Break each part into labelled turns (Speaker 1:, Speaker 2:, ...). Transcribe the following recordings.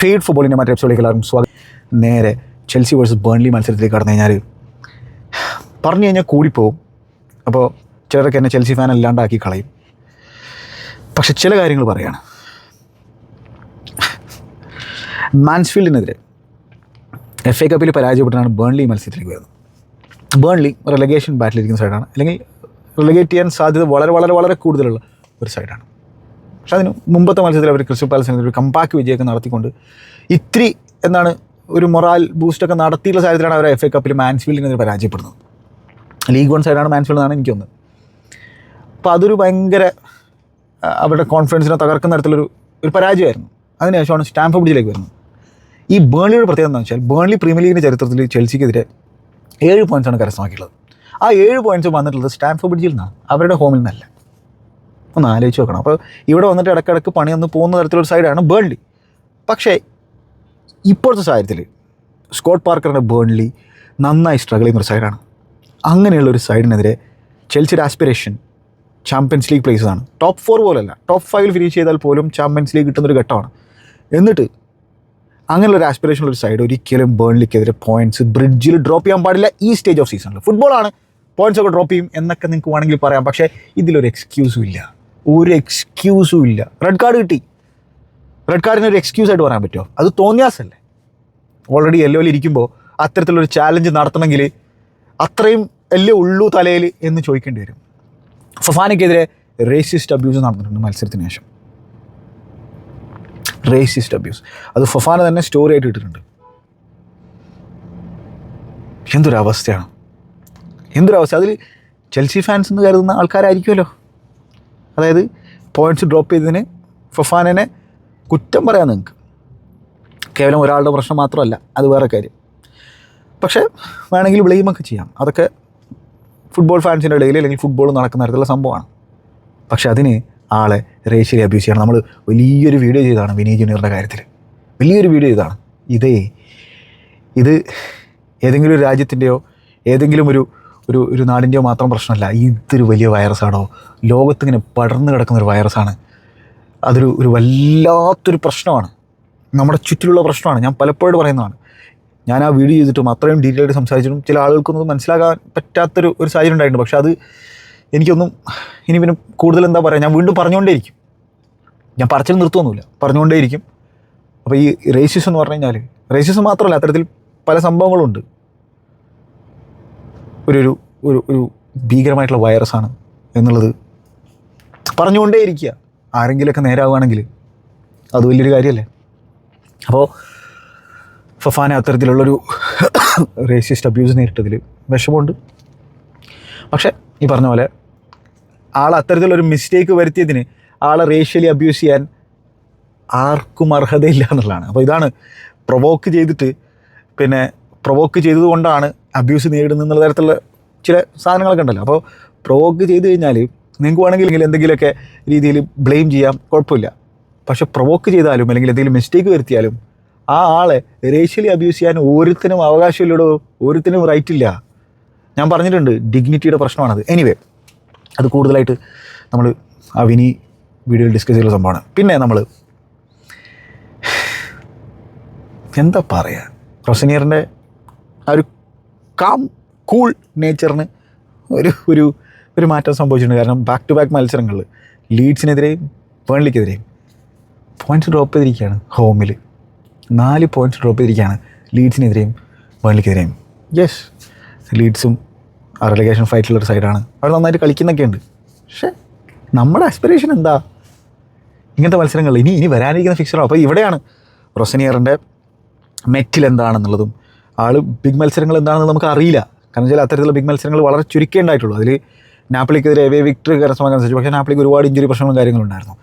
Speaker 1: Feed ഫുട്ബോളിൻ്റെ മറ്റേ എപ്പിസോഡിലേക്ക് എല്ലാവരും സ്വാഗതം. നേരെ ചെൽസി വേഴ്സസ് ബേൺലി മത്സരത്തിലേക്ക് കടന്നു കഴിഞ്ഞാൽ പറഞ്ഞു കഴിഞ്ഞാൽ കൂടിപ്പോവും. അപ്പോൾ ചിലരൊക്കെ എന്നെ ചെൽസി ഫാൻ അല്ലാണ്ടാക്കി കളയും. പക്ഷെ ചില കാര്യങ്ങൾ പറയാണ്. മാൻസ്ഫീൽഡിനെതിരെ FA കപ്പിൽ പരാജയപ്പെട്ടാണ് ബേൺലി മത്സരത്തിലേക്ക് വരുന്നത്. ബേൺലി റെലഗേഷൻ ബാറ്റിലിരിക്കുന്ന സൈഡാണ്, അല്ലെങ്കിൽ റിലഗേറ്റ് ചെയ്യാൻ സാധ്യത വളരെ വളരെ വളരെ കൂടുതലുള്ള ഒരു സൈഡാണ്. പക്ഷെ അതിന് മുമ്പത്തെ മത്സരത്തിൽ അവർ ക്രിസ്റ്റൽ പാലസിനെതിരെ ഒരു കമ്പാക്ക് വിജയമൊക്കെ നടത്തിക്കൊണ്ട് ഇത്തിരി എന്താണ് ഒരു മൊറാൽ ബൂസ്റ്റൊക്കെ നടത്തിയുള്ള സാഹചര്യത്തിലാണ് അവർ FA കപ്പിൽ മാൻസ്ഫീൽഡിനെതിരെ പരാജയപ്പെടുന്നത്. ലീഗ് 1 സൈഡാണ് മാൻസ്ഫീൽഡ് എന്നാണ് എനിക്ക് തോന്നുന്നത്. അപ്പോൾ അതൊരു ഭയങ്കര അവരുടെ കോൺഫിഡൻസിനെ തകർക്കുന്ന തരത്തിലൊരു പരാജയമായിരുന്നു. അതിനുശേഷമാണ് സ്റ്റാംഫോർഡ് ബ്രിഡ്ജിലേക്ക് വരുന്നത്. ഈ ബേൺലിയുടെ പ്രത്യേകത എന്താണെന്ന് വെച്ചാൽ ബേൺലി പ്രീമിയർ ലീഗിൻ്റെ ചരിത്രത്തിൽ ചെൽസിക്കെതിരെ 7 പോയിൻറ്റ്സാണ് കരസ്ഥമാക്കിയുള്ളത്. ആ 7 പോയിൻറ്റ്സ് വന്നിട്ടുള്ളത് സ്റ്റാംഫോർഡ് ബ്രിഡ്ജിൽ നിന്നാണ്, അവരുടെ ഹോമിൽ നിന്നല്ല. ഒന്ന് ആലോചിച്ച് നോക്കണം. അപ്പോൾ ഇവിടെ വന്നിട്ട് ഇടയ്ക്കിടയ്ക്ക് പണിയൊന്ന് പോകുന്ന തരത്തിലൊരു സൈഡാണ് ബേൺലി. പക്ഷേ ഇപ്പോഴത്തെ സാഹചര്യത്തിൽ സ്കോട്ട് പാർക്കറിൻ്റെ ബേൺലി നന്നായി സ്ട്രഗിൾ ചെയ്യുന്നൊരു സൈഡാണ്. അങ്ങനെയുള്ളൊരു സൈഡിനെതിരെ ചെൽസിയുടെ ആസ്പിറേഷൻ ചാമ്പ്യൻസ് ലീഗ് പ്ലേസാണ്. ടോപ്പ് 4 പോലല്ല, ടോപ്പ് 5 ഫിനിഷ് ചെയ്താൽ പോലും ചാമ്പ്യൻസ് ലീഗ് കിട്ടുന്നൊരു ഘട്ടമാണ്. എന്നിട്ട് അങ്ങനെയുള്ളൊരു ആസ്പിറേഷനുള്ള ഒരു സൈഡ് ഒരിക്കലും ബേൺലിക്കെതിരെ പോയിൻറ്റ്സ് ബ്രിഡ്ജിൽ ഡ്രോപ്പ് ചെയ്യാൻ പാടില്ല. ഈ സ്റ്റേജ് ഓഫ് സീസണിൽ ഫുട്ബോളാണ്, പോയിൻറ്റ്സ് ഒക്കെ ഡ്രോപ്പ് ചെയ്യും എന്നൊക്കെ നിങ്ങൾക്ക് വേണമെങ്കിൽ പറയാം. പക്ഷേ ഇതിലൊരു എക്സ്ക്യൂസും ഇല്ല, ഒരു എക്സ്ക്യൂസും ഇല്ല. റെഡ് കാർഡ് കിട്ടി, റെഡ് കാർഡിനൊരു എക്സ്ക്യൂസായിട്ട് പറയാൻ പറ്റുമോ? അത് തോന്നിയാസല്ലേ. ഓൾറെഡി യെല്ലോയിൽ ഇരിക്കുമ്പോൾ അത്തരത്തിലൊരു ചാലഞ്ച് നടത്തണമെങ്കിൽ അത്രയും എല്ലേ ഉള്ളൂ തലയിൽ എന്ന് ചോദിക്കേണ്ടി വരും. ഫൊഫാനയ്ക്കെതിരെ റേസിസ്റ്റ് അബ്യൂസ് നടന്നിട്ടുണ്ട് മത്സരത്തിന് ശേഷം. റേസിസ്റ്റ് അബ്യൂസ് അത് ഫൊഫാന തന്നെ സ്റ്റോറി ആയിട്ട് ഇട്ടിട്ടുണ്ട്. എന്തൊരവസ്ഥയാണ്, എന്തൊരവസ്ഥ. അതിൽ ചെൽസി ഫാൻസ് എന്ന് കരുതുന്ന ആൾക്കാരായിരിക്കുമല്ലോ. അതായത് പോയിൻറ്റ്സ് ഡ്രോപ്പ് ചെയ്തതിന് ഫൊഫാനനെ കുറ്റം പറയാം നിങ്ങൾക്ക്. കേവലം ഒരാളുടെ പ്രശ്നം മാത്രമല്ല, അത് വേറെ കാര്യം. പക്ഷേ വേണമെങ്കിൽ ബ്ലെയിമൊക്കെ ചെയ്യാം. അതൊക്കെ ഫുട്ബോൾ ഫാൻസിൻ്റെ ഇടയിൽ അല്ലെങ്കിൽ ഫുട്ബോൾ നടക്കുന്ന തരത്തിലുള്ള സംഭവമാണ്. പക്ഷേ അതിന് ആളെ റേഷ്യലി അബ്യൂസ് ചെയ്യണം. നമ്മൾ വലിയൊരു വീഡിയോ ചെയ്തതാണ് വിനി ജൂനിയറിൻ്റെ കാര്യത്തിൽ, വലിയൊരു വീഡിയോ ചെയ്തതാണ്. ഇത് ഏതെങ്കിലും ഒരു രാജ്യത്തിൻ്റെയോ ഏതെങ്കിലും ഒരു നാടിൻ്റെയോ മാത്രം പ്രശ്നമല്ല. ഇതൊരു വലിയ വൈറസാണോ, ലോകത്തിങ്ങനെ പടർന്നു കിടക്കുന്നൊരു വൈറസാണ്. അതൊരു വല്ലാത്തൊരു പ്രശ്നമാണ്, നമ്മുടെ ചുറ്റിലുള്ള പ്രശ്നമാണ്. ഞാൻ പലപ്പോഴും പറയുന്നതാണ്. ഞാൻ ആ വീഡിയോ ചെയ്തിട്ടും അത്രയും ഡീറ്റെയിൽഡ് സംസാരിച്ചിട്ടും ചില ആളുകൾക്കൊന്നും മനസ്സിലാക്കാൻ പറ്റാത്തൊരു സാഹചര്യം ഉണ്ടായിട്ടുണ്ട്. പക്ഷേ അത് എനിക്കൊന്നും ഇനി പിന്നെ കൂടുതൽ എന്താ പറയുക, ഞാൻ വീണ്ടും പറഞ്ഞുകൊണ്ടേയിരിക്കും. ഞാൻ പറച്ചിൽ നിർത്തുമൊന്നുമില്ല, പറഞ്ഞുകൊണ്ടേയിരിക്കും. അപ്പോൾ ഈ റേസിസം എന്ന് പറഞ്ഞു കഴിഞ്ഞാൽ റേസിസം മാത്രമല്ല, അത്തരത്തിൽ പല സംഭവങ്ങളുണ്ട്. ഒരു ഭീകരമായിട്ടുള്ള വൈറസാണ് എന്നുള്ളത് പറഞ്ഞുകൊണ്ടേയിരിക്കുക. ആരെങ്കിലുമൊക്കെ നേരാവുകയാണെങ്കിൽ അത് വലിയൊരു കാര്യമല്ലേ. അപ്പോൾ ഫൊഫാന അത്തരത്തിലുള്ളൊരു റേസിസ്റ്റ് അബ്യൂസ് നേരിട്ടതിൽ വിഷമമുണ്ട്. പക്ഷേ ഈ പറഞ്ഞ പോലെ ആൾ അത്തരത്തിലുള്ളൊരു മിസ്റ്റേക്ക് വരുത്തിയതിന് ആളെ റേഷ്യലി അബ്യൂസ് ചെയ്യാൻ ആർക്കും അർഹതയില്ല എന്നുള്ളതാണ്. അപ്പോൾ ഇതാണ് പ്രൊവോക്ക് ചെയ്തതുകൊണ്ടാണ് അബ്യൂസ് നേരിടുന്നത് എന്നുള്ള തരത്തിലുള്ള ചില സാധനങ്ങളൊക്കെ ഉണ്ടല്ലോ. അപ്പോൾ പ്രൊവോക്ക് ചെയ്ത് കഴിഞ്ഞാൽ നിങ്ങൾക്ക് വേണമെങ്കിൽ എന്തെങ്കിലുമൊക്കെ രീതിയിൽ ബ്ലെയിം ചെയ്യാം, കുഴപ്പമില്ല. പക്ഷെ പ്രൊവോക്ക് ചെയ്താലും അല്ലെങ്കിൽ എന്തെങ്കിലും മിസ്റ്റേക്ക് വരുത്തിയാലും ആ ആളെ റേഷ്യലി അബ്യൂസ് ചെയ്യാൻ ഓരോരുത്തരും അവകാശമില്ലടോ, ഓരോരുത്തരും റൈറ്റ് ഇല്ല. ഞാൻ പറഞ്ഞിട്ടുണ്ട്, ഡിഗ്നിറ്റിയുടെ പ്രശ്നമാണത്. എനിവേ, അത് കൂടുതലായിട്ട് നമ്മൾ ആ വിനി വീഡിയോയിൽ ഡിസ്കസ് ചെയ്യുന്ന സംഭവമാണ്. പിന്നെ നമ്മൾ എന്താ പറയുക, റൊസനിയറിൻ്റെ ആ ഒരു കാം കൂൾ നേച്ചറിന് ഒരു മാറ്റം സംഭവിച്ചിട്ടുണ്ട്. കാരണം ബാക്ക് ടു ബാക്ക് മത്സരങ്ങളിൽ ലീഡ്സിനെതിരെയും ബേൺലിക്കെതിരെയും പോയിൻറ്റ്സ് ഡ്രോപ്പ് ചെയ്തിരിക്കുകയാണ്. ഹോമിൽ 4 പോയിൻറ്റ്സ് ഡ്രോപ്പ് ചെയ്തിരിക്കുകയാണ് ലീഡ്സിനെതിരെയും ബേൺലിക്കെതിരെയും. യെസ്, ലീഡ്സും ആ റിലഗേഷൻ ഫൈറ്റിലുള്ളൊരു സൈഡാണ്, അവർ നന്നായിട്ട് കളിക്കുന്നൊക്കെ ഉണ്ട്. പക്ഷേ നമ്മുടെ ആസ്പിറേഷൻ എന്താ ഇങ്ങനത്തെ മത്സരങ്ങൾ ഇനി വരാനിരിക്കുന്ന ഫിക്സറാണ്. അപ്പോൾ ഇവിടെയാണ് റൊസനിയറിൻ്റെ മെറ്റിൽ എന്താണെന്നുള്ളതും ആൾ ബിഗ് മത്സരങ്ങൾ എന്താണെന്ന് നമുക്ക് അറിയില്ല. കാരണം വെച്ചാൽ അത്തരത്തിലുള്ള ബിഗ് മത്സരങ്ങൾ വളരെ ചുരുക്കേണ്ടായിട്ടുള്ളൂ. അതിൽ നാപ്പിളിക്കെതിരെ എവേ വിക്ടറി കരസ്ഥമാക്കാൻ സാധിച്ചു. പക്ഷേ നാപ്പിളിക്ക് ഒരുപാട് ഇഞ്ചുറി പ്രശ്നങ്ങളും കാര്യങ്ങളുണ്ടായിരുന്നു.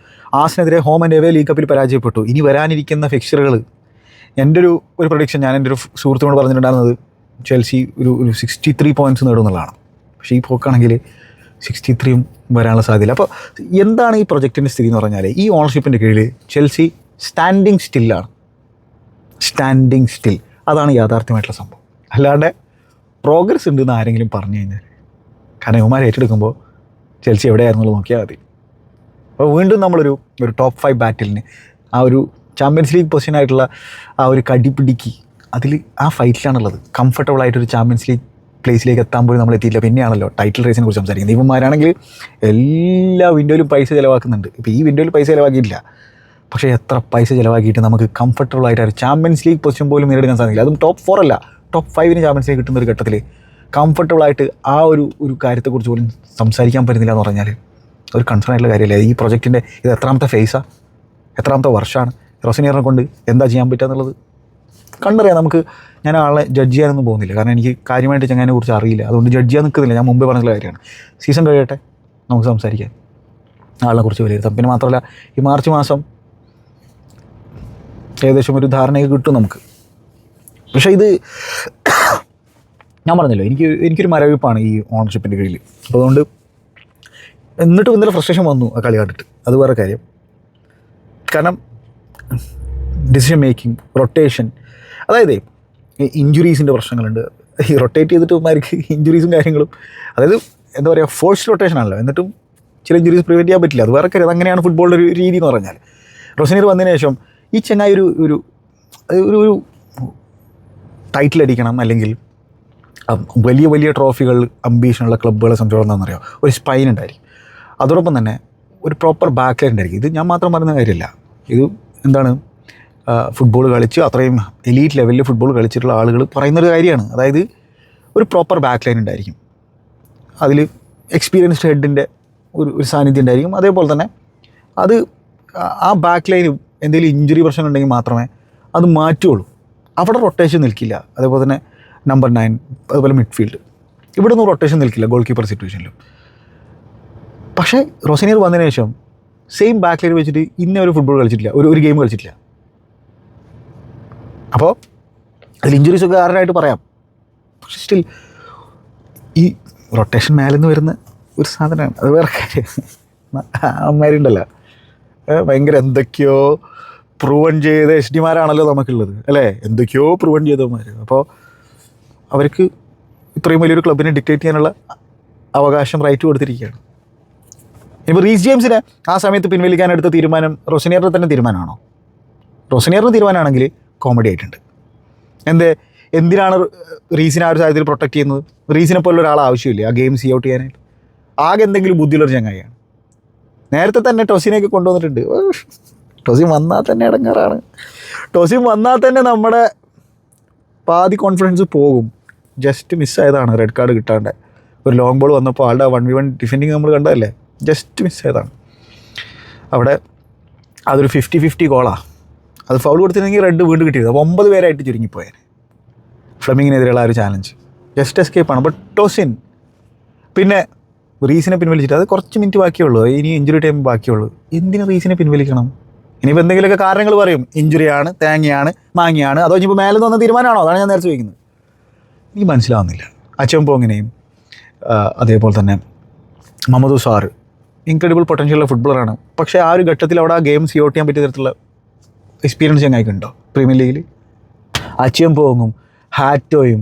Speaker 1: ആസിനെതിരെ ഹോം ആൻഡ് എവേ ലീഗ് കപ്പിൽ പരാജയപ്പെട്ടു. ഇനി വരാനിരിക്കുന്ന ഫിക്സറുകൾ എൻ്റെ ഒരു പ്രഡിക്ഷൻ, ഞാൻ എൻ്റെ ഒരു സുഹൃത്തിനോട് പറഞ്ഞിട്ടുണ്ടായിരുന്നത് ചെൽസി ഒരു 63 പോയിൻറ്റ്സ് നേടും എന്നുള്ളതാണ്. പക്ഷേ ഈ പോക്കാണെങ്കിൽ 63 വരാനുള്ള സാധ്യത. അപ്പോൾ എന്താണ് ഈ പ്രൊജക്റ്റിൻ്റെ സ്ഥിതി എന്ന് പറഞ്ഞാൽ, ഈ ഓണർഷിപ്പിൻ്റെ കീഴിൽ ചെൽസി സ്റ്റാൻഡിങ് സ്റ്റില്ലാണ്. സ്റ്റാൻഡിങ് സ്റ്റിൽ, അതാണ് യാഥാർത്ഥ്യമായിട്ടുള്ള സംഭവം. അല്ലാണ്ട് പ്രോഗ്രസ് ഉണ്ടെന്ന് ആരെങ്കിലും പറഞ്ഞു കഴിഞ്ഞാൽ, കാരണം ഇവന്മാർ ഏറ്റെടുക്കുമ്പോൾ ചെൽസി എവിടെയായിരുന്നുള്ളത് നോക്കിയാൽ മതി. അപ്പോൾ വീണ്ടും നമ്മളൊരു ടോപ്പ് 5 ബാറ്റിലിന് ആ ഒരു ചാമ്പ്യൻസ് ലീഗ് പൊസിഷനായിട്ടുള്ള ആ ഒരു കടിപിടിക്ക് അതിൽ ആ ഫൈറ്റിലാണുള്ളത്. കംഫർട്ടബിളായിട്ടൊരു ചാമ്പ്യൻസ് ലീഗ് പ്ലേസിലേക്ക് എത്താൻ പോലും നമ്മൾ എത്തിയില്ല. പിന്നെയാണല്ലോ ടൈറ്റിൽ റേസിനെ കുറിച്ച് സംസാരിക്കുന്നത്. ഇവന്മാരാണെങ്കിൽ എല്ലാ വിൻഡോയിലും പൈസ ചിലവാക്കുന്നുണ്ട്. ഇപ്പോൾ ഈ വിൻഡോയിൽ പൈസ ചിലവാക്കിയിട്ടില്ല, പക്ഷേ എത്ര പൈസ ചിലവാക്കിയിട്ട് നമുക്ക് കംഫർട്ടബിളായിട്ട് ഒരു ചാമ്പ്യൻസ് ലീഗ് പൊസിഷൻ പോലും നേരിടാൻ സാധിക്കില്ല. അതും ടോപ്പ് 4 അല്ല, ടോപ്പ് 5 ചാമ്പ്യൻസ് ലീഗ് കിട്ടുന്ന ഒരു ഘട്ടത്തിൽ കംഫർട്ടബിളായിട്ട് ആ ഒരു കാര്യത്തെക്കുറിച്ച് പോലും സംസാരിക്കാൻ പറ്റുന്നില്ല എന്ന് പറഞ്ഞാൽ ഒരു കൺസേൺ ആയിട്ടുള്ള കാര്യമല്ലേ. ഈ പ്രൊജക്റ്റിൻ്റെ ഇത് എത്രാമത്തെ ഫേസാണ്, എത്രാമത്തെ വർഷമാണ്, റോസിനിയറിനെ കൊണ്ട് എന്താ ചെയ്യാൻ പറ്റുക എന്നുള്ളത് കണ്ടറിയാം നമുക്ക്. ഞാൻ ആളെ ജഡ്ജ് ചെയ്യാനൊന്നും പോകുന്നില്ല, കാരണം എനിക്ക് കാര്യമായിട്ട് ചങ്ങാനെ കുറിച്ച് അറിയില്ല. അതുകൊണ്ട് ജഡ്ജ് ചെയ്യാൻ നിൽക്കുന്നില്ല. ഞാൻ മുമ്പേ പറഞ്ഞുള്ള കാര്യമാണ്. സീസൺ കഴിയട്ടെ, നമുക്ക് സംസാരിക്കാം, ആളിനെ കുറിച്ച് വിലയിരുത്താം. പിന്നെ മാത്രമല്ല ഈ മാർച്ച് മാസം ഏകദേശം ധാരണയൊക്കെ കിട്ടും നമുക്ക്. പക്ഷേ ഇത് ഞാൻ പറഞ്ഞല്ലോ, എനിക്കൊരു മരവിപ്പാണ് ഈ ഓണർഷിപ്പിൻ്റെ കീഴിൽ. അപ്പോൾ അതുകൊണ്ട് എന്നിട്ടും ഇന്നലെ ഫ്രസ്ട്രേഷൻ വന്നു ആ കളി കണ്ടിട്ട്, അത് വേറെ കാര്യം. കാരണം ഡിസിഷൻ മേക്കിംഗ്, റൊട്ടേഷൻ, അതായത് ഇഞ്ചുറീസിൻ്റെ പ്രശ്നങ്ങളുണ്ട്. ഈ റൊട്ടേറ്റ് ചെയ്തിട്ട് ഇവന്മാർക്ക് ഇഞ്ചുറീസും കാര്യങ്ങളും, അതായത് എന്താ പറയുക, ഫോഴ്സ് റൊട്ടേഷൻ ആണല്ലോ, എന്നിട്ടും ചില ഇഞ്ചുറീസ് പ്രിവെൻറ്റ് ചെയ്യാൻ പറ്റില്ല. അത് വേറെ കാര്യം. അങ്ങനെയാണ് ഫുട്ബോളിൻ്റെ ഒരു രീതി എന്ന് പറഞ്ഞാൽ. റോസിനിയർ വന്നതിന് ശേഷം ഈ ചെങ്ങായി ഒരു ടൈറ്റിൽ അടിക്കണം, അല്ലെങ്കിൽ വലിയ ട്രോഫികൾ അംബീഷനുള്ള ക്ലബ്ബുകളെ സംബന്ധിച്ചോളം എന്താണെന്നറിയോ, ഒരു സ്പൈൻ ഉണ്ടായിരിക്കും. അതോടൊപ്പം തന്നെ ഒരു പ്രോപ്പർ ബാക്ക് ലൈൻ ഉണ്ടായിരിക്കും. ഇത് ഞാൻ മാത്രം പറയുന്ന കാര്യമില്ല, ഇത് എന്താണ് ഫുട്ബോൾ കളിച്ച് അത്രയും എലീറ്റ് ലെവലിൽ ഫുട്ബോൾ കളിച്ചിട്ടുള്ള ആളുകൾ പറയുന്നൊരു കാര്യമാണ്. അതായത് ഒരു പ്രോപ്പർ ബാക്ക് ലൈൻ ഉണ്ടായിരിക്കും, അതിൽ എക്സ്പീരിയൻസ്ഡ് ഹെഡിൻ്റെ ഒരു സാന്നിധ്യം ഉണ്ടായിരിക്കും. അതേപോലെ തന്നെ അത് ആ ബാക്ക് ലൈന് എന്തെങ്കിലും ഇഞ്ചുറി പ്രശ്നം ഉണ്ടെങ്കിൽ മാത്രമേ അത് മാറ്റുകയുള്ളൂ. അവിടെ റൊട്ടേഷൻ നിൽക്കില്ല. അതേപോലെ തന്നെ നമ്പർ 9, അതുപോലെ മിഡ്ഫീൽഡ്, ഇവിടെ ഒന്നും റൊട്ടേഷൻ നിൽക്കില്ല ഗോൾ കീപ്പർ സിറ്റുവേഷനിലും. പക്ഷേ റോസിനിയർ വന്നതിന് ശേഷം സെയിം ബാക്ക് ലൈൻ വെച്ചിട്ട് ഇന്നേ ഒരു ഫുട്ബോൾ കളിച്ചിട്ടില്ല, ഒരു ഗെയിം കളിച്ചിട്ടില്ല. അപ്പോൾ അതിൽ ഇഞ്ചുറീസൊക്കെ ആരായിട്ട് പറയാം, പക്ഷേ സ്റ്റിൽ ഈ റൊട്ടേഷൻ മേലെന്ന് വരുന്ന ഒരു സാധനമാണ്, അത് വേറെ കാര്യം. അമ്മമാരുണ്ടല്ലോ ഭയങ്കര എന്തൊക്കെയോ പ്രൂവൺ ചെയ്ത എസ്ഡിമാരാണല്ലോ നമുക്കുള്ളത്, അല്ലേ? എന്തൊക്കെയോ പ്രൂവൺ ചെയ്തവന്മാർ. അപ്പോൾ അവർക്ക് ഇത്രയും വലിയൊരു ക്ലബിനെ ഡിക്റ്റേറ്റ് ചെയ്യാനുള്ള അവകാശം, റൈറ്റ് കൊടുത്തിരിക്കുകയാണ്. ഇപ്പോൾ റീസ് ജെയിംസിനെ ആ സമയത്ത് പിൻവലിക്കാനെടുത്ത തീരുമാനം റോസിനിയറിൻ്റെ തന്നെ തീരുമാനമാണോ? റോസിനിയറിൻ്റെ തീരുമാനമാണെങ്കിൽ കോമഡി ആയിട്ടുണ്ട്. എന്തിനാണ് റീസിനെ ആ ഒരു സാഹചര്യത്തിൽ പ്രൊട്ടക്ട് ചെയ്യുന്നത്? റീസിനെ പോലെ ഒരാൾ ആവശ്യമില്ല ആ ഗെയിം സീ ഔട്ട് ചെയ്യാനായിട്ട്. ആകെ എന്തെങ്കിലും ബുദ്ധിയുള്ളൊരു ചങ്ങായിയാണ്. നേരത്തെ തന്നെ ടൊസിനെയൊക്കെ കൊണ്ടുവന്നിട്ടുണ്ട്. ടൊസിൻ വന്നാൽ തന്നെ ഇടങ്ങാറാണ്. ടൊസിൻ വന്നാൽ തന്നെ നമ്മുടെ പാതി കോൺഫിഡൻസ് പോകും. ജസ്റ്റ് മിസ്സായതാണ് റെഡ് കാർഡ് കിട്ടാണ്ട്. ഒരു ലോങ് ബോൾ വന്നപ്പോൾ ആളുടെ 1v1 ഡിഫെൻഡിങ് നമ്മൾ കണ്ടതല്ലേ, ജസ്റ്റ് മിസ്സായതാണ്. അവിടെ അതൊരു 50-50 ഗോളാണ്. അത് ഫൗൾ കൊടുത്തിരുന്നെങ്കിൽ റെഡ് വീണ്ടും കിട്ടിയത്. അപ്പോൾ 9 പേരായിട്ട് ചുരുങ്ങിപ്പോയാൽ ഫ്ലെമിങ്ങിനെതിരെയുള്ള ആ ഒരു ചാലഞ്ച് ജസ്റ്റ് എസ്കേപ്പാണ്. ബട്ട് ടോസിൻ പിന്നെ റീസിനെ പിൻവലിച്ചിട്ട് അത് കുറച്ച് മിനിറ്റ് ബാക്കിയുള്ളൂ, ഇനി ഇഞ്ചുറി ടൈം ബാക്കിയുള്ളൂ. എന്തിന് റീസിനെ പിൻവലിക്കണം? ഇനിയിപ്പോൾ എന്തെങ്കിലുമൊക്കെ കാരണങ്ങൾ പറയും, ഇഞ്ചുറിയാണ്, തേങ്ങയാണ്, മാങ്ങയാണ്, അതോ ഇനിയിപ്പോൾ മേലെ നിന്ന് വന്ന തീരുമാനമാണോ? അതാണ് ഞാൻ നേരത്തെ ചോദിക്കുന്നത്. എനിക്ക് മനസ്സിലാവുന്നില്ല. അച്ചംപോങ്ങിനെയും അതേപോലെ തന്നെ മമദു സാറ് ഇൻക്രെഡിബിൾ പൊട്ടൻഷ്യലുള്ള ഫുട്ബോളറാണ്. പക്ഷേ ആ ഒരു ഘട്ടത്തിൽ അവിടെ ആ ഗെയിം സീ ഔട്ട് ചെയ്യാൻ പറ്റിയ തരത്തിലുള്ള എക്സ്പീരിയൻസ് ചങ്ങായിക്കുണ്ടോ പ്രീമിയർ ലീഗിൽ? അച്ചംപോങ്ങും ഹാറ്റോയും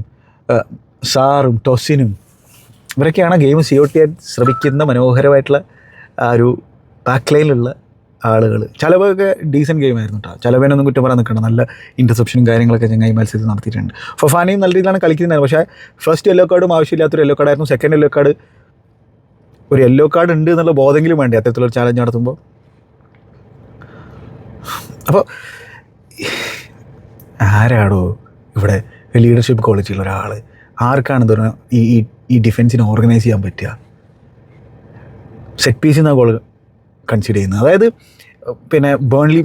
Speaker 1: സാറും ടൊസിനും ഇവരൊക്കെയാണ് ഗെയിം സീ ഔട്ട് ചെയ്യാൻ ശ്രമിക്കുന്ന മനോഹരമായിട്ടുള്ള ആ ഒരു ബാക്ക് ലൈനിലുള്ള ആളുകൾ. ചിലവൊക്കെ ഡീസൻറ്റ് ഗെയിമായിരുന്നു കേട്ടോ. ചിലവേനൊന്നും കുറ്റം പറയാൻ നിൽക്കണം. നല്ല ഇൻ്റർസെപ്ഷനും കാര്യങ്ങളൊക്കെ ചങ്ങായി മത്സരത്തിൽ നടത്തിയിട്ടുണ്ട്. ഫൊഫാനയും നല്ല രീതിയിലാണ് കളിക്കുന്നത്. പക്ഷേ ഫസ്റ്റ് യെല്ലോ കാർഡും ആവശ്യമില്ലാത്തൊരു യെല്ലോ കാർഡായിരുന്നു. സെക്കൻഡ് യെല്ലോ കാർഡ്, ഒരു യെല്ലോ കാർഡ് ഉണ്ട് എന്നുള്ള ബോധമെങ്കിലും വേണ്ടേ അത്തരത്തിലൊരു ചാലഞ്ച് നടത്തുമ്പോൾ. അപ്പോൾ ആരാടോ ഇവിടെ ലീഡർഷിപ്പ് ക്വാളിറ്റിയുള്ള ഒരാൾ? ആർക്കാണ് തോന്നുക ഈ ഡിഫൻസിനെ ഓർഗനൈസ് ചെയ്യാൻ പറ്റുക? സെറ്റ് പീസിൽ നിന്നാണ് ഗോൾ കൺസിഡർ ചെയ്യുന്നത്. അതായത് പിന്നെ ബേൺലി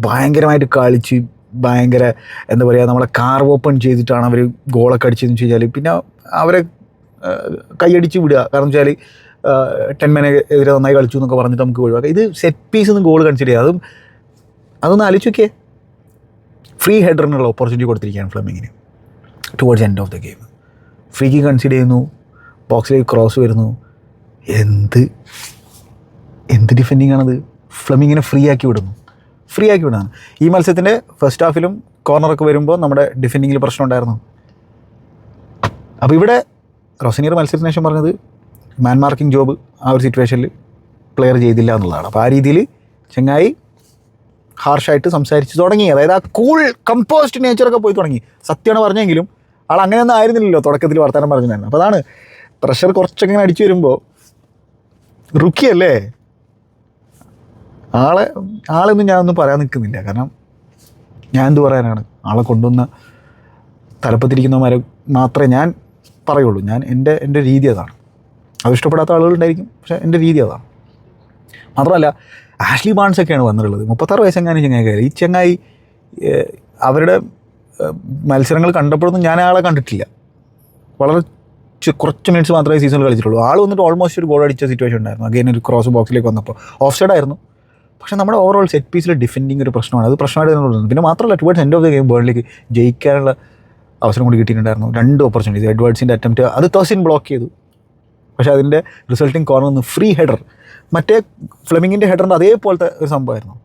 Speaker 1: ഭയങ്കരമായിട്ട് കളിച്ച് ഭയങ്കര എന്താ പറയുക, നമ്മളെ കാർ ഓപ്പൺ ചെയ്തിട്ടാണ് അവർ ഗോളൊക്കെ അടിച്ചതെന്ന് വെച്ച് കഴിഞ്ഞാൽ പിന്നെ അവരെ കൈയടിച്ച് വിടുക. കാരണം വെച്ചാൽ 10 men എതിരെ നന്നായി കളിച്ചു എന്നൊക്കെ പറഞ്ഞിട്ട് നമുക്ക് ഒഴിവാക്കാം. ഇത് സെറ്റ് പീസിൽ നിന്ന് ഗോൾ കൺസിഡർ ചെയ്യുക, അതൊന്ന് ആലോചിച്ചൊക്കെ. ഫ്രീ ഹെഡറിനുള്ള ഓപ്പർച്യൂണിറ്റി കൊടുത്തിരിക്കുകയാണ് ഫ്ലെമിങ്ങിന് towards end of the game. Free kick consider ചെയ്യുന്നു, ബോക്സിലേക്ക് ക്രോസ് വരുന്നു. എന്ത് ഡിഫെൻഡിങ് ആണത്? ഫ്ലെമിങ്ങിനെ ഫ്രീ ആക്കി വിടുന്നതാണ്. ഈ മത്സരത്തിൻ്റെ ഫസ്റ്റ് ഹാഫിലും കോർണറൊക്കെ വരുമ്പോൾ നമ്മുടെ ഡിഫെൻഡിങ്ങിൽ പ്രശ്നം ഉണ്ടായിരുന്നു. അപ്പോൾ ഇവിടെ റോസിനിയർ മത്സരത്തിന് ശേഷം പറഞ്ഞത് മാൻ മാർക്കിംഗ് ജോബ് ആ ഒരു സിറ്റുവേഷനിൽ പ്ലെയർ ചെയ്തില്ല എന്നുള്ളതാണ്. അപ്പോൾ ആ രീതിയിൽ ചങ്ങായി ഹാർഷായിട്ട് സംസാരിച്ച് തുടങ്ങി. അതായത് ആ കൂൾ കമ്പോസ്റ്റ് നേച്ചറൊക്കെ പോയി തുടങ്ങി. സത്യമാണ് പറഞ്ഞെങ്കിലും ആൾ അങ്ങനെയൊന്നും ആയിരുന്നില്ലല്ലോ തുടക്കത്തിൽ വർത്തമാനം പറഞ്ഞിട്ടുണ്ടായിരുന്നു. അപ്പോൾ അതാണ് പ്രഷർ കുറച്ചൊക്കെ ഇങ്ങനെ അടിച്ചു വരുമ്പോൾ റുക്കിയല്ലേ ആളൊന്നും ഞാനൊന്നും പറയാൻ നിൽക്കുന്നില്ല. കാരണം ഞാൻ എന്ത് പറയാനാണ്, ആളെ കൊണ്ടുവന്ന തലപ്പത്തിരിക്കുന്നവരെ മാത്രമേ ഞാൻ പറയുള്ളൂ. എൻ്റെ രീതി അതാണ്. അത് ഇഷ്ടപ്പെടാത്ത ആളുകളുണ്ടായിരിക്കും, പക്ഷേ എൻ്റെ രീതി അതാണ്. മാത്രമല്ല ആഷ്ലി ബാൺസൊക്കെയാണ് വന്നിട്ടുള്ളത്. 36 വയസ്സെങ്ങാനും ചങ്ങായി കയറി. ഈ ചങ്ങായി അവരുടെ മത്സരങ്ങൾ കണ്ടപ്പോഴൊന്നും ഞാൻ ആളെ കണ്ടിട്ടില്ല. വളരെ കുറച്ച് മിനിറ്റ്സ് മാത്രമേ സീസണിൽ കളിച്ചിട്ടുള്ളൂ. ആൾ വന്നിട്ട് ഓൾമോസ്റ്റ് ഒരു ഗോൾ അടിച്ച സിറ്റുവേഷൻ ഉണ്ടായിരുന്നു. അഗൈൻ ഒരു ക്രോസ് ബോക്സിലേക്ക് വന്നപ്പോൾ ഓഫ് സൈഡ് ആയിരുന്നു. പക്ഷേ നമ്മുടെ ഓവറോൾ സെറ്റ് പീസിൽ ഡിഫെൻഡിങ് ഒരു പ്രശ്നമാണ്. അത് പ്രശ്നമായിട്ട് തോന്നുന്നത്. പിന്നെ മാത്രമല്ല towards end of the game ബേൺലിക്ക് ജയിക്കാനുള്ള അവസരം കൂടി കിട്ടിയിട്ടുണ്ടായിരുന്നു. 2 ഓപ്പർച്യൂണിറ്റീസ്. എഡ്വേർഡ്സിൻ്റെ അറ്റംപ്റ്റ് അത് തേഴ്സിൻ ബ്ലോക്ക് ചെയ്തു. പക്ഷേ അതിൻ്റെ റിസൾട്ടിങ് കോർണറിൽ നിന്ന് ഫ്രീ ഹെഡർ, മറ്റേ ഫ്ലെമിങ്ങിൻ്റെ ഹെഡറിൻ്റെ അതേപോലത്തെ ഒരു സംഭവമായിരുന്നു.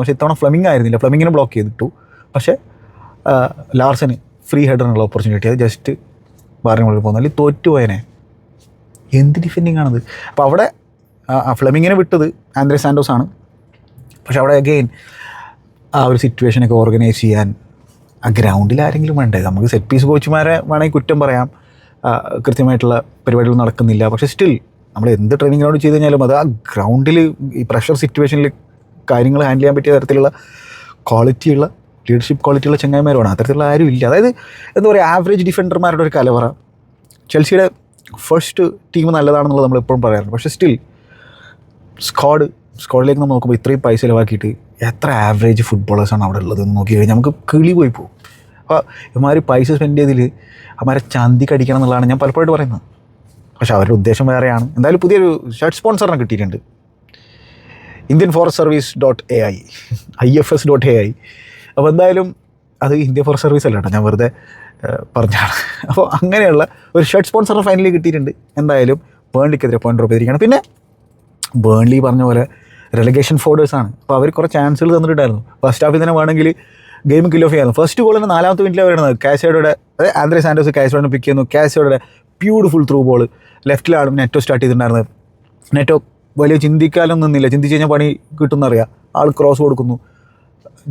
Speaker 1: പക്ഷേ ഇത്തവണ ഫ്ലെമിങ് ആയിരുന്നില്ല. ഫ്ലെമിങ്ങിനെ ബ്ലോക്ക് ചെയ്തിട്ടു. പക്ഷേ ലാർസന് ഫ്രീ ഹെഡറിനുള്ള ഓപ്പർച്യൂണിറ്റി. അത് ജസ്റ്റ് ബാറിനുള്ളിൽ പോകുന്നു. അല്ലെങ്കിൽ തോറ്റുപോയനെ. എന്ത് ഡിഫെൻഡിങ് ആണത്. അപ്പോൾ അവിടെ ഫ്ലെമിങ്ങിനെ വിട്ടത് ആൻഡ്രേ സാൻഡോസ് ആണ്. പക്ഷെ അവിടെ അഗെയിൻ ആ ഒരു സിറ്റുവേഷനൊക്കെ ഓർഗനൈസ് ചെയ്യാൻ ആ ഗ്രൗണ്ടിൽ ആരെങ്കിലും വേണ്ടേ. നമുക്ക് സെറ്റ് പീസ് കോച്ചുമാരെ വേണമെങ്കിൽ കുറ്റം പറയാം, കൃത്യമായിട്ടുള്ള പരിപാടികൾ നടക്കുന്നില്ല. പക്ഷേ സ്റ്റിൽ നമ്മൾ എന്ത് ട്രെയിനിങ് ഗ്രൗണ്ട് ചെയ്ത് കഴിഞ്ഞാലും അത് ആ ഗ്രൗണ്ടിൽ ഈ പ്രഷർ സിറ്റുവേഷനിൽ കാര്യങ്ങൾ ഹാൻഡിൽ ചെയ്യാൻ പറ്റിയ തരത്തിലുള്ള ക്വാളിറ്റിയുള്ള ലീഡർഷിപ്പ് ക്വാളിറ്റിയുള്ള ചങ്ങായിമാരാണ്. അത്തരത്തിലുള്ള ആരും ഇല്ല. അതായത് എന്താ പറയുക, ആവറേജ് ഡിഫൻഡർമാരുടെ ഒരു കലവറ. ചെൽസിയുടെ ഫസ്റ്റ് ടീം നല്ലതാണെന്നുള്ളത് നമ്മളെപ്പോഴും പറയാറുണ്ട്. പക്ഷേ സ്റ്റിൽ സ്ക്വാഡിലേക്ക് നമ്മൾ നോക്കുമ്പോൾ ഇത്രയും പൈസ ചിലവാക്കിയിട്ട് എത്ര ആവറേജ് ഫുട്ബോളേഴ്സാണ് അവിടെ ഉള്ളതെന്ന് നോക്കി കഴിഞ്ഞാൽ നമുക്ക് കിളി പോയി പോകും. അപ്പോൾ ഇവന്മാർ പൈസ സ്പെൻഡ് ചെയ്തതിൽ അവന്മാരെ ചന്തി കടിക്കണം എന്നുള്ളതാണ് ഞാൻ പലപ്പോഴും പറയുന്നത്. പക്ഷേ അവരുടെ ഉദ്ദേശം വേറെയാണ്. എന്തായാലും പുതിയൊരു ഷർട്ട് സ്പോൺസറിനെ കിട്ടിയിട്ടുണ്ട്. Indian forest service .ai IFS.ai. അപ്പോൾ എന്തായാലും അത് ഇന്ത്യൻ ഫോറസ്റ്റ് സർവീസ് അല്ല കേട്ടോ, ഞാൻ വെറുതെ പറഞ്ഞാണ്. അപ്പോൾ അങ്ങനെയുള്ള ഒരു ഷർട്ട് സ്പോൺസറിനെ ഫൈനലി കിട്ടിയിട്ടുണ്ട്. എന്തായാലും ബേൺലിക്കെതിരെ പോയിന്റ് ഡ്രോപ്പ് ചെയ്തിരിക്കുകയാണ്. പിന്നെ ബേൺലി പറഞ്ഞ പോലെ റെലഗേഷൻ ഫോർഡേഴ്സാണ്. അപ്പോൾ അവർ കുറേ ചാൻസുകൾ തന്നിട്ടുണ്ടായിരുന്നു. ഫസ്റ്റ് ഹാഫിൽ തന്നെ വേണമെങ്കിൽ ഗെയിം കിൽ ഓഫ് ചെയ്യായിരുന്നു. ഫസ്റ്റ് ഗോൾ തന്നെ 4ാമത്തെ മിനിറ്റിലാണ് വരുന്നത്. കാസോയുടെ അതായത് ആൻഡ്രേ സാൻഡോസ് കാസോഡിനെ പിക്ക് ചെയ്യുന്നു. കാസോയുടെ ബ്യൂട്ടിഫുൾ ത്രൂ ബോൾ ലെഫ്റ്റിലാണ് നെറ്റോ സ്റ്റാർട്ട് ചെയ്തിട്ടുണ്ടായിരുന്നത്. നെറ്റോ വലിയ ചിന്തിക്കാനൊന്നും നിന്നില്ല. ചിന്തിച്ച് കഴിഞ്ഞാൽ പണി കിട്ടുമെന്നറിയാം. ആൾ ക്രോസ് കൊടുക്കുന്നു.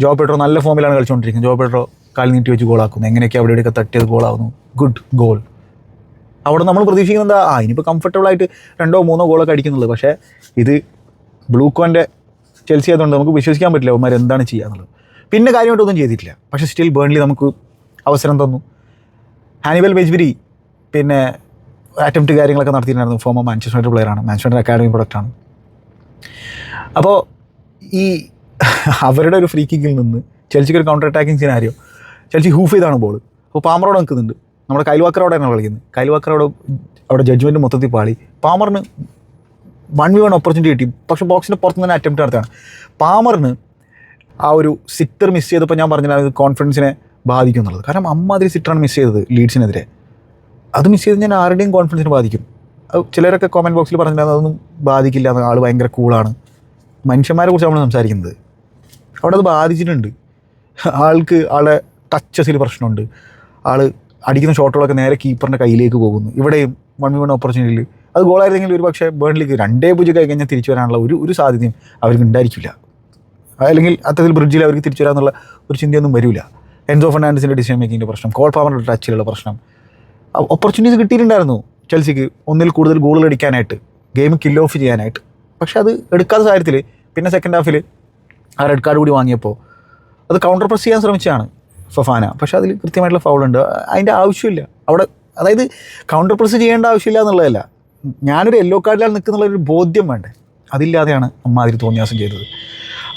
Speaker 1: ജോ പെഡ്രോ നല്ല ഫോമിലാണ് കളിച്ചുകൊണ്ടിരിക്കുന്നത്. ജോ പെഡ്രോ കാൽ നീട്ടി വെച്ച് ഗോളാക്കുന്നു. എങ്ങനെയൊക്കെ അവിടെയൊക്കെ തട്ടിയത് ഗോളാവുന്നു. Good goal. അവിടെ നമ്മൾ പ്രതീക്ഷിക്കുന്നത് എന്താ, ഇനിയിപ്പോൾ കംഫർട്ടബിളായിട്ട് 2-3 ഗോളൊക്കെ അടിക്കുന്നുള്ളൂ. പക്ഷേ ഇത് ബ്ലൂക്കോൻ്റെ ചെൽസി ആയതുകൊണ്ട് നമുക്ക് വിശ്വസിക്കാൻ പറ്റില്ല അവന്മാർ എന്താണ് ചെയ്യുക എന്നുള്ളത്. പിന്നെ കാര്യമായിട്ടൊന്നും ചെയ്തിട്ടില്ല. പക്ഷേ സ്റ്റിൽ ബേൺലി നമുക്ക് അവസരം തന്നു. ഹാനിബൽ ബെജ്ബരി പിന്നെ അറ്റംപ്റ്റ് കാര്യങ്ങളൊക്കെ നടത്തിയിട്ടുണ്ടായിരുന്നു. ഫോമർ മാഞ്ചസ്റ്റർ യുണൈറ്റഡ് പ്ലെയറാണ്, മാഞ്ചസ്റ്റർ യുണൈറ്റഡ് അക്കാഡമി പ്രൊഡക്റ്റാണ്. അപ്പോൾ ഈ അവരുടെ ഒരു ഫ്രീ കിക്കിൽ നിന്ന് ചെൽസിക്ക് ഒരു counter attacking scenario. Chelsea hoof ചെയ്താണ് ബോൾ. അപ്പോൾ പാമറോടെ നിൽക്കുന്നുണ്ട്. നമ്മുടെ കൈൽ വാക്കറോടെയാണ് കളിക്കുന്നത്. കൈൽ വാക്കറോട് അവിടെ ജഡ്ജ്മെൻറ്റ് മൊത്തത്തിൽ പാളി. പാമറിന് 1v1 ഓപ്പർച്യൂണിറ്റി കിട്ടി. പക്ഷേ ബോക്സിൻ്റെ പുറത്ത് തന്നെ അറ്റംപ്റ്റ് നടത്തുകയാണ്. പാമറിന് ആ ഒരു സിറ്റർ മിസ് ചെയ്തപ്പോൾ ഞാൻ പറഞ്ഞത് കോൺഫിഡൻസിനെ ബാധിക്കും എന്നുള്ളത്. കാരണം അമ്മാതിരി സിറ്ററാണ് മിസ് ചെയ്തത് ലീഡ്സിനെതിരെ. അത് മിസ് ചെയ്ത് ഞാൻ ആരുടെയും കോൺഫിഡൻസിനെ ബാധിക്കും. അത് ചിലരൊക്കെ കമൻറ്റ് ബോക്സിൽ പറഞ്ഞിട്ടുണ്ടായിരുന്നു അതൊന്നും ബാധിക്കില്ല, ആൾ ഭയങ്കര കൂളാണ്. മനുഷ്യന്മാരെ കുറിച്ച് നമ്മൾ സംസാരിക്കുന്നത്. അവിടെ അത് ബാധിച്ചിട്ടുണ്ട്. ആളുടെ ടച്ചസിൽ പ്രശ്നമുണ്ട്. ആൾ അടിക്കുന്ന ഷോട്ടുകളൊക്കെ നേരെ കീപ്പറിൻ്റെ കയ്യിലേക്ക് പോകുന്നു. ഇവിടെയും 1v1 ഓപ്പർച്യൂണിറ്റിയിൽ അത് ഗോളായിരുന്നെങ്കിൽ ഒരു പക്ഷേ ബേൺലിക്ക് 2-0 കഴിഞ്ഞാൽ തിരിച്ചു വരാനുള്ള ഒരു സാധ്യതയും അവർക്ക് ഉണ്ടായിരിക്കില്ല. അല്ലെങ്കിൽ അത്തരത്തിൽ ബ്രിഡ്ജിൽ അവർക്ക് തിരിച്ചു വരാമെന്നുള്ള ഒരു ചിന്തയൊന്നും വരില്ല. എൻസോ ഫെർണാണ്ടസിൻ്റെ ഡിസിഷൻ മേക്കിങ്ങിൻ്റെ പ്രശ്നം, കോൾ പാമറിൻ്റെ ടച്ചിലുള്ള പ്രശ്നം. ഓപ്പർച്യൂണിറ്റീസ് കിട്ടിയിട്ടുണ്ടായിരുന്നു ചെൽസിക്ക് ഒന്നിൽ കൂടുതൽ ഗോളുകൾ അടിക്കാനായിട്ട്, ഗെയിം കിൽ ഓഫ് ചെയ്യാനായിട്ട്. പക്ഷേ അത് എടുക്കാത്ത സാഹചര്യത്തിൽ പിന്നെ സെക്കൻഡ് ഹാഫിൽ ആ റെഡ് കാർഡ് കൂടി വാങ്ങിയപ്പോൾ അത് കൗണ്ടർ പ്രസ് ചെയ്യാൻ ശ്രമിച്ചതാണ് ഫൊഫാന. പക്ഷേ അതിൽ കൃത്യമായിട്ടുള്ള ഫൗളുണ്ട്. അതിൻ്റെ ആവശ്യമില്ല അവിടെ. അതായത് കൗണ്ടർ പ്രസ് ചെയ്യേണ്ട ആവശ്യമില്ല എന്നുള്ളതല്ല, ഞാനൊരു യെല്ലോ കാർഡിലാണ് നിൽക്കുന്നുള്ളൊരു ബോധ്യം വേണ്ടേ. അതില്ലാതെയാണ് അമ്മാതിരി തോന്നിയാസം ചെയ്തത്.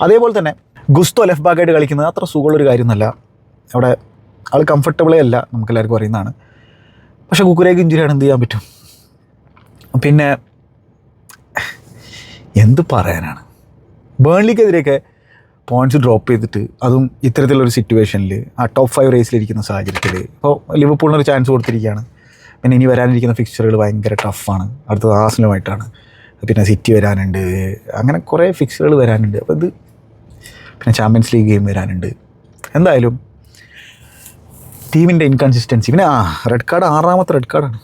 Speaker 1: അതേപോലെ തന്നെ ഗുസ്തോ ലെഫ്റ്റ് ബാക്കായിട്ട് കളിക്കുന്നത് അത്ര സുഖമുള്ളൊരു കാര്യമൊന്നുമല്ല. അവിടെ ആൾ കംഫർട്ടബിളേ അല്ല, നമുക്കെല്ലാവർക്കും അറിയുന്നതാണ്. പക്ഷേ കുക്കുരേക്ക് ഇഞ്ചുറിയാണ്, എന്ത് ചെയ്യാൻ പറ്റും. പിന്നെ എന്ത് പറയാനാണ്, ബേൺലിക്കെതിരെയൊക്കെ പോയിൻറ്റ്സ് ഡ്രോപ്പ് ചെയ്തിട്ട് അതും ഇത്തരത്തിലുള്ളൊരു സിറ്റുവേഷനിൽ ആ ടോപ്പ് 5 റേസിലിരിക്കുന്ന സാഹചര്യത്തിൽ ഇപ്പോൾ ലിവർപൂളിനൊരു ചാൻസ് കൊടുത്തിരിക്കുകയാണ്. പിന്നെ ഇനി വരാനിരിക്കുന്ന ഫിക്സ്ചറുകൾ ഭയങ്കര ടഫാണ്. അടുത്തത് ആർസണലുമായിട്ടാണ്, പിന്നെ സിറ്റി വരാനുണ്ട്, അങ്ങനെ കുറേ ഫിക്സ്ചറുകൾ വരാനുണ്ട്. അപ്പോൾ ഇത് പിന്നെ ചാമ്പ്യൻസ് ലീഗ് ഗെയിം വരാനുണ്ട്. എന്തായാലും ടീമിൻ്റെ ഇൻകൺസിസ്റ്റൻസി. പിന്നെ റെഡ് കാർഡ് 6ാമത്തെ റെഡ് കാർഡാണ്.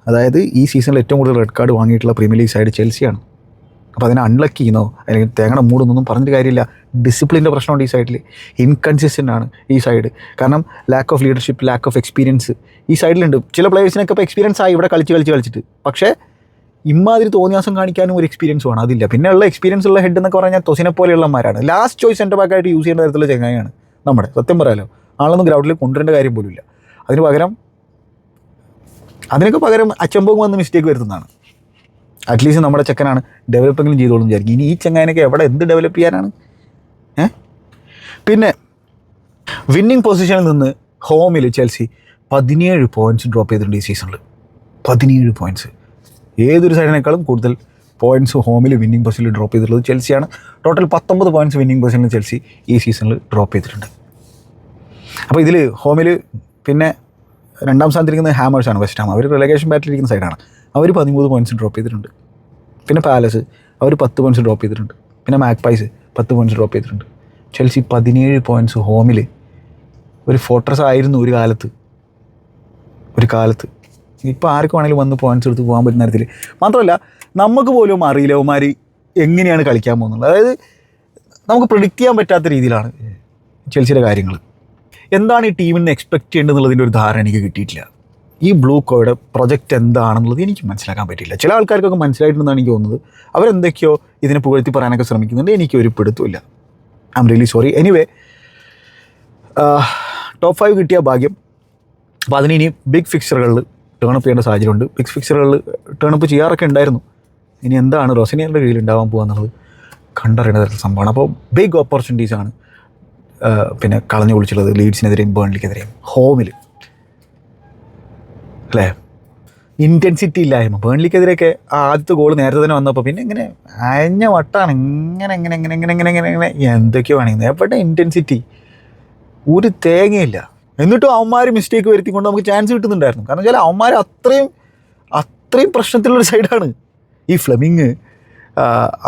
Speaker 1: അതായത് ഈ സീസണിൽ ഏറ്റവും കൂടുതൽ റെഡ് കാർഡ് വാങ്ങിയിട്ടുള്ള പ്രീമിയർ ലീഗ് സൈഡ് ചെൽസിയാണ്. അപ്പോൾ അതിനെ അൺലക്ക് ചെയ്യുന്നോ അല്ലെങ്കിൽ തേങ്ങയുടെ മൂടൊന്നും പറഞ്ഞിട്ട് കാര്യമില്ല. ഡിസിപ്ലിൻ്റെ പ്രശ്നമുണ്ട് ഈ സൈഡിൽ, ഇൻകൺസിസ്റ്റൻ്റ് ആണ് ഈ സൈഡ്. കാരണം lack of leadership, lack of experience ഈ സൈഡിലുണ്ട്. ചില പ്ലേയേഴ്സിനൊക്കെ ഇപ്പോൾ എക്സ്പീരിയൻസ് ആയി ഇവിടെ കളിച്ചിട്ട്, പക്ഷേ ഇമ്മാതിരി തോന്നിയാസം കാണിക്കാനും ഒരു എക്സ്പീരിയൻസ് വേണം, അതില്ല. പിന്നെ ഉള്ള എക്സ്പീരിയൻസ് ഉള്ള ഹെഡ് എന്നൊക്കെ പറഞ്ഞാൽ തൊസിനെ പോലെയുള്ളമാരാണ്. ലാസ്റ്റ് ചോയ്സ് സെൻ്റർ ബാക്കായിട്ട് യൂസ് ചെയ്യുന്ന തരത്തിലുള്ള ചങ്ങായിയാണ് നമ്മുടെ. സത്യം പറയാലോ, ആളൊന്നും ഗ്രൗണ്ടിൽ കൊണ്ടുവരേണ്ട കാര്യം പോലും ഇല്ല. അതിനൊക്കെ പകരം അച്ചമ്പവും വന്ന് മിസ്റ്റേക്ക് വരുത്തുന്നതാണ്. അറ്റ്ലീസ്റ്റ് നമ്മുടെ ചെക്കനാണ്, ഡെവലപ്പെങ്കിലും ചെയ്തോളും വിചാരിക്കും. ഇനി ഈ ചങ്ങാനൊക്കെ എവിടെ എന്ത് ഡെവലപ്പ് ചെയ്യാനാണ്? പിന്നെ വിന്നിങ് പൊസിഷനിൽ നിന്ന് ഹോമിൽ ചെൽസി 17 പോയിൻറ്റ്സ് ഡ്രോപ്പ് ചെയ്തിട്ടുണ്ട് ഈ സീസണിൽ. 17 പോയിൻറ്റ്സ്. ഏതൊരു സൈഡിനേക്കാളും കൂടുതൽ പോയിൻറ്റ്സ് ഹോമിൽ വിന്നിങ് പൊസിഷനിൽ ഡ്രോപ്പ് ചെയ്തിട്ടുള്ളത് ചെൽസിയാണ്. ടോട്ടൽ 19 പോയിൻറ്റ്സ് വിന്നിങ് പൊസിഷനിൽ ചെൽസി ഈ സീസണിൽ ഡ്രോപ്പ് ചെയ്തിട്ടുണ്ട്. അപ്പോൾ ഇതിൽ ഹോമിൽ പിന്നെ രണ്ടാം സ്ഥാനത്തിരിക്കുന്നത് ഹാമേഴ്സാണ്, വെസ്റ്റ് ഹാം. അവർ റിലഗേഷൻ ബാറ്റിലിരിക്കുന്ന സൈഡാണ്. അവർ 13 പോയിൻറ്റ്സ് ഡ്രോപ്പ് ചെയ്തിട്ടുണ്ട്. പിന്നെ പാലസ് അവർ 10 പോയിൻറ്റ്സ് ഡ്രോപ്പ് ചെയ്തിട്ടുണ്ട്. പിന്നെ മാക്പൈസ് 10 പോയിൻറ്റ്സ് ഡ്രോപ്പ് ചെയ്തിട്ടുണ്ട്. ചെൽസി 17 പോയിൻറ്റ്സ് ഹോമിൽ. ഒരു ഫോർട്രസ് ആയിരുന്നു ഒരു കാലത്ത്. ഇപ്പോൾ ആർക്ക് വേണമെങ്കിലും വന്ന് പോയിൻറ്റ്സ് എടുത്ത് പോകാൻ പറ്റുന്ന തരത്തിൽ. മാത്രമല്ല നമുക്ക് പോലും അറിയില്ല അവന്മാർ എങ്ങനെയാണ് കളിക്കാൻ പോകുന്നത്. അതായത് നമുക്ക് പ്രിഡിക്റ്റ് ചെയ്യാൻ പറ്റാത്ത രീതിയിലാണ് ചെൽസിയുടെ കാര്യങ്ങൾ. എന്താണ് ഈ ടീമിന് എക്സ്പെക്റ്റ് ചെയ്യേണ്ടതെന്നുള്ളതിൻ്റെ ഒരു ധാരണ എനിക്ക് കിട്ടിയിട്ടില്ല. ഈ ബ്ലൂ കോയുടെ പ്രൊജക്റ്റ് എന്താണെന്നുള്ളത് എനിക്ക് മനസ്സിലാക്കാൻ പറ്റിയില്ല. ചില ആൾക്കാർക്കൊക്കെ മനസ്സിലായിട്ടുണ്ടെന്നാണ് എനിക്ക് തോന്നുന്നത്. അവരെന്തൊക്കെയോ ഇതിനെ പുകഴ്ത്തി പറയാനൊക്കെ ശ്രമിക്കുന്നുണ്ട്. എനിക്കൊരു പിടുത്തമില്ല. I'm really sorry. Anyway, top 5 കിട്ടിയ ഭാഗ്യം. അപ്പോൾ അതിന് ഇനി ബിഗ് ഫിക്സറുകളിൽ ടേണപ്പ് ചെയ്യേണ്ട സാഹചര്യമുണ്ട്. ബിഗ് ഫിക്സറുകളിൽ ടേണപ്പ് ചെയ്യാറൊക്കെ ഉണ്ടായിരുന്നു. ഇനി എന്താണ് റൊസിനിയറിൻ്റെ കീഴിൽ ഉണ്ടാവാൻ പോകുക എന്നുള്ളത് കണ്ടറിയേണ്ട തരത്തിൽ സംഭവമാണ്. അപ്പോൾ ബിഗ് ഓപ്പർച്യൂണിറ്റീസാണ് പിന്നെ കളഞ്ഞു കുളിച്ചുള്ളത് ലീഡ്സിനെതിരെയും ബേൺലിക്കെതിരെയും ഹോമിൽ, അല്ലേ? ഇൻറ്റൻസിറ്റി ഇല്ലായ്മ. ബേൺലിക്കെതിരെയൊക്കെ ആദ്യത്തെ ഗോൾ നേരത്തെ തന്നെ വന്നപ്പോൾ പിന്നെ ഇങ്ങനെ അയഞ്ഞ വട്ടാണ്. ഇങ്ങനെ എന്തൊക്കെയോ വേണമെങ്കിൽ എവിടെ ഇൻറ്റൻസിറ്റി, ഒരു തേങ്ങയില്ല. എന്നിട്ടും അവന്മാർ മിസ്റ്റേക്ക് വരുത്തിക്കൊണ്ട് നമുക്ക് ചാൻസ് കിട്ടുന്നുണ്ടായിരുന്നു. കാരണം വെച്ചാൽ അവന്മാർ അത്രയും പ്രശ്നത്തിലുള്ളൊരു സൈഡാണ് ഈ ഫ്ലെമിങ്.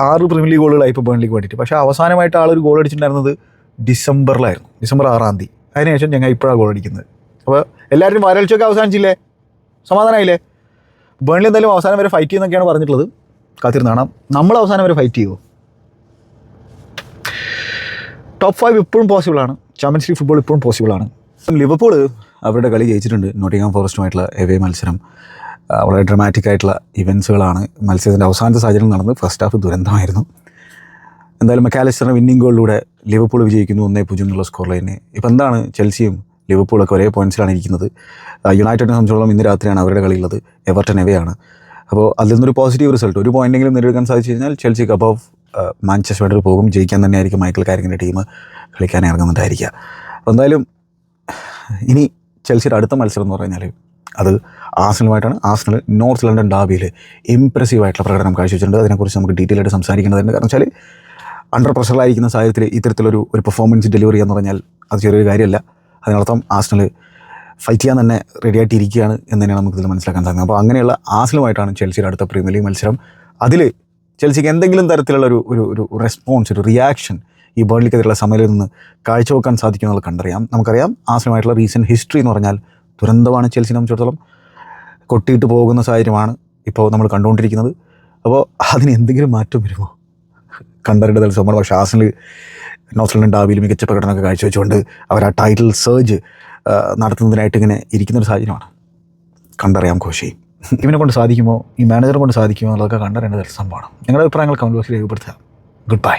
Speaker 1: 6 പ്രീമിയർ ലീഗ് ഗോളുകളായി ഇപ്പോൾ ബേൺലിക്ക് വേണ്ടിയിട്ട്. പക്ഷേ അവസാനമായിട്ട് ആളൊരു ഗോൾ അടിച്ചിട്ടുണ്ടായിരുന്നത് ഡിസംബറിലായിരുന്നു, ഡിസംബർ 6-ാം തീയതി. അതിനുശേഷം ഞങ്ങൾ ഇപ്പോഴാണ് ഗോൾ അടിക്കുന്നത്. അപ്പോൾ എല്ലാവരും വരൾച്ചയൊക്കെ അവസാനിച്ചില്ലേ? സമാധാനമായില്ലേ? ബേൺലി എന്തായാലും അവസാനം വരെ ഫൈറ്റ് ചെയ്യുന്നൊക്കെയാണ് പറഞ്ഞിട്ടുള്ളത്. കാത്തിരുന്ന് കാണാം നമ്മൾ അവസാനം വരെ ഫൈറ്റ് ചെയ്യുമോ. ടോപ്പ് 5 ഇപ്പോഴും പോസിബിളാണ്. ചാമ്പ്യൻസ് ലീഗ് ഫുട്ബോൾ ഇപ്പോഴും പോസിബിളാണ്. ലിവർപൂൾ അവരുടെ കളി ജയിച്ചിട്ടുണ്ട്. നോട്ടിംഗ്ഹാം ഫോറസ്റ്റുമായിട്ടുള്ള എവേ മത്സരം. വളരെ ഡ്രമാറ്റിക് ആയിട്ടുള്ള ഇവൻസുകളാണ് മത്സരത്തിൻ്റെ അവസാനത്തെ സാഹചര്യം നടന്നത്. ഫസ്റ്റ് ഹാഫ് ദുരന്തമായിരുന്നു. എന്തായാലും മെക്കാലിസ്റ്ററിൻ്റെ വിന്നിംഗ് ഗോളിലൂടെ ലിവർപൂൾ വിജയിക്കുന്നു 1-0 എന്നുള്ള സ്കോർ ലൈന്. ഇപ്പോൾ എന്താണ് ചെൽസിയും ലിവർപൂളൊക്കെ ഒരേ പോയിൻറ്റ്സിലാണ് ഇരിക്കുന്നത്. യുണൈറ്റഡിനെ സംബന്ധിച്ചോളം ഇന്ന് രാത്രിയാണ് അവരുടെ കളിയുള്ളത്. എവർട്ടൺ എവെയാണ്. അപ്പോൾ അതിൽ നിന്നൊരു പോസിറ്റീവ് റിസൾട്ട്, ഒരു പോയിൻ്റെങ്കിലും നേടിയെടുക്കാൻ സാധിച്ചു കഴിഞ്ഞാൽ ചെൽസിക്ക് അബവ് മാഞ്ചസ്റ്റർ യുണൈറ്റഡ് പോകും. ജയിക്കാൻ തന്നെയായിരിക്കും മൈക്കൽ കാരിക്കിൻ്റെ ടീം കളിക്കാൻ ഇറങ്ങുന്നുണ്ടായിരിക്കുക. അപ്പോൾ എന്തായാലും ഇനി ചെൽസിയുടെ അടുത്ത മത്സരം എന്ന് പറഞ്ഞാൽ അത് ആഴ്സണലുമായിട്ടാണ്. ആഴ്സണൽ നോർത്ത് ലണ്ടൻ ഡാർബിയിൽ ഇംപ്രസീവായിട്ടുള്ള പ്രകടനം കാഴ്ചവെച്ചിട്ടുണ്ട്. അതിനെക്കുറിച്ച് നമുക്ക് ഡീറ്റെയിൽ ആയിട്ട് സംസാരിക്കേണ്ടതുണ്ട്. കാരണം വെച്ചാൽ അണ്ടർ പ്രഷറിലായിരിക്കുന്ന സാഹചര്യത്തിൽ ഇത്തരത്തിലൊരു പെർഫോമൻസ് ഡെലിവറി എന്ന് പറഞ്ഞാൽ അത് ചെറിയൊരു കാര്യമല്ല. അതിനർത്ഥം ആഴ്സണൽ ഫൈറ്റ് ചെയ്യാൻ തന്നെ റെഡിയായിട്ടിരിക്കുകയാണ് എന്ന് തന്നെയാണ് നമുക്കിതിൽ മനസ്സിലാക്കാൻ സാധിക്കുന്നത്. അപ്പോൾ അങ്ങനെയുള്ള ആഴ്സണലുമായിട്ടാണ് ചെൽസിയുടെ അടുത്ത പ്രീമിയർ ലീഗ് മത്സരം. അതിൽ ചെൽസിക്ക് എന്തെങ്കിലും തരത്തിലുള്ള ഒരു റെസ്പോൺസ്, ഒരു റിയാക്ഷൻ ഈ ബേൺലിക്കെതിരെയുള്ള സമയത്തിൽ നിന്ന് കാഴ്ചവെക്കാൻ സാധിക്കും എന്നുള്ളത് കണ്ടറിയാം. നമുക്കറിയാം ആഴ്സണലുമായിട്ടുള്ള റീസെൻറ്റ് ഹിസ്റ്ററി എന്ന് പറഞ്ഞാൽ ദുരന്തമാണ്. ചെൽസിനെ സംബന്ധിച്ചിടത്തോളം കൊട്ടിയിട്ട് പോകുന്ന സാഹചര്യമാണ് ഇപ്പോൾ നമ്മൾ കണ്ടുകൊണ്ടിരിക്കുന്നത്. അപ്പോൾ അതിന് എന്തെങ്കിലും മാറ്റം വരുമോ കണ്ടറിയേണ്ട സംഭവമാണ്. പക്ഷേ ആഴ്സണൽ നോർത്ത് ലണ്ടൻ ഡാർബിയിൽ മികച്ച പ്രകടനമൊക്കെ കാഴ്ചവെച്ചുകൊണ്ട് അവർ ആ ടൈറ്റിൽ സർജ് നടത്തുന്നതിനായിട്ട് ഇങ്ങനെ ഇരിക്കുന്നൊരു സാഹചര്യമാണ്. കണ്ടറിയാം കോശി. ഇവനെ കൊണ്ട് സാധിക്കുമോ, ഈ മാനേജറെ കൊണ്ട് സാധിക്കുമോ എന്നുള്ളതൊക്കെ കണ്ടറിയേണ്ട സംഭവമാണ്. നിങ്ങളുടെ അഭിപ്രായങ്ങൾ കമൻറ്റ് ബോക്സിൽ രേഖപ്പെടുത്തുക. Good bye.